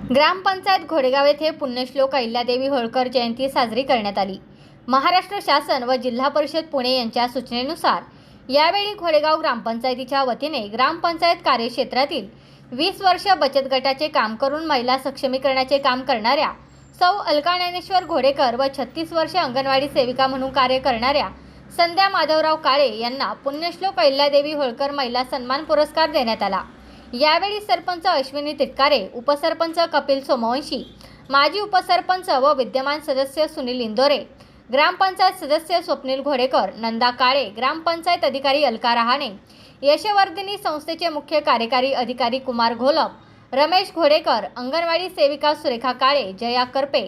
ग्रामपंचायत घोडेगाव येथे पुण्यश्लोक अहिल्यादेवी होळकर जयंती साजरी करण्यात आली। महाराष्ट्र शासन व जिल्हा परिषद पुणे यांच्या सूचनेनुसार यावेळी घोडेगाव ग्रामपंचायतीच्या वतीने ग्रामपंचायत कार्यक्षेत्रातील 20 वर्ष बचत गटाचे काम करून महिला सक्षमीकरणाचे काम करणाऱ्या सौ अलका ज्ञानेश्वर घोडेकर व 36 वर्ष अंगणवाडी सेविका म्हणून कार्य करणाऱ्या संध्या माधवराव काळे यांना पुण्यश्लोक अहिल्यादेवी होळकर महिला सन्मान पुरस्कार देण्यात आला। यावेळी सरपंच अश्विनी तिटकारे, उपसरपंच कपिल सोमवंशी, माजी उपसरपंच व विद्यमान सदस्य सुनील इंदोरे, ग्रामपंचायत सदस्य स्वप्नील घोडेकर, नंदा काळे, ग्रामपंचायत अधिकारी अलका रहाणे, यशवर्धिनी संस्थेचे मुख्य कार्यकारी अधिकारी कुमार घोलप, रमेश घोडेकर, अंगणवाडी सेविका सुरेखा काळे, जया करपे,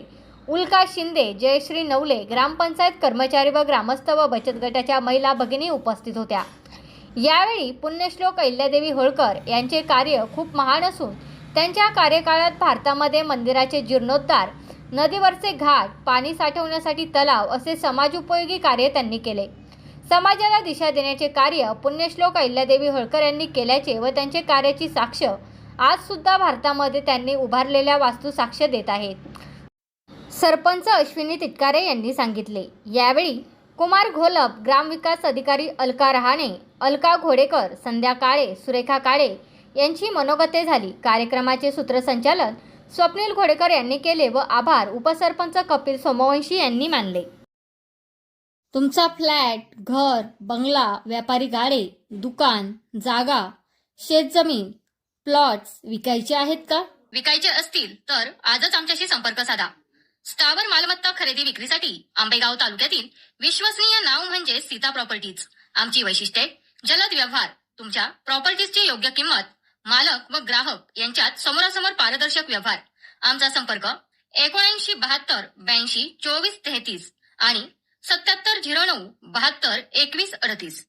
उल्का शिंदे, जयश्री नवले, ग्रामपंचायत कर्मचारी व ग्रामस्थ व बचत गटाच्या महिला भगिनी उपस्थित होत्या। यावेळी पुण्यश्लोक अहिल्यादेवी होळकर यांचे कार्य खूप महान असून त्यांच्या कार्यकाळात भारतामध्ये मंदिराचे जीर्णोद्धार, नदीवरचे घाट, पाणी साठवण्यासाठी तलाव असे समाजोपयोगी कार्य त्यांनी केले। समाजाला दिशा देण्याचे कार्य पुण्यश्लोक अहिल्यादेवी होळकर यांनी केल्याचे व त्यांचे कार्याची साक्ष आज सुद्धा भारतामध्ये त्यांनी उभारलेल्या वास्तू साक्ष देत आहेत, सरपंच अश्विनी तिटकारे यांनी सांगितले। यावेळी कुमार घोलप, ग्रामविकास अधिकारी अलका रहाणे, अलका घोडेकर, संध्या काळे, सुरेखा काळे यांची मनोगते झाली। कार्यक्रमाचे सूत्रसंचालन स्वप्नील घोडेकर यांनी केले व आभार उपसरपंच कपिल सोमवंशी यांनी मानले। तुमचा फ्लॅट, घर, बंगला, व्यापारी गाडे, दुकान, जागा, शेतजमीन, प्लॉट्स विकायचे आहेत का? विकायचे असतील तर आजच आमच्याशी संपर्क साधा। स्थावर मालमत्ता खरेदी विक्रीसाठी आंबेगाव तालुक्यातील विश्वसनीय नाव म्हणजे सीता प्रॉपर्टीज। आमची वैशिष्ट्ये: जलद व्यवहार, तुमच्या प्रॉपर्टीजची योग्य किंमत, मालक व ग्राहक यांच्यात समोरासमोर पारदर्शक व्यवहार। आमचा संपर्क 79 72 82 24 33 आणि 77 09 72 21 38।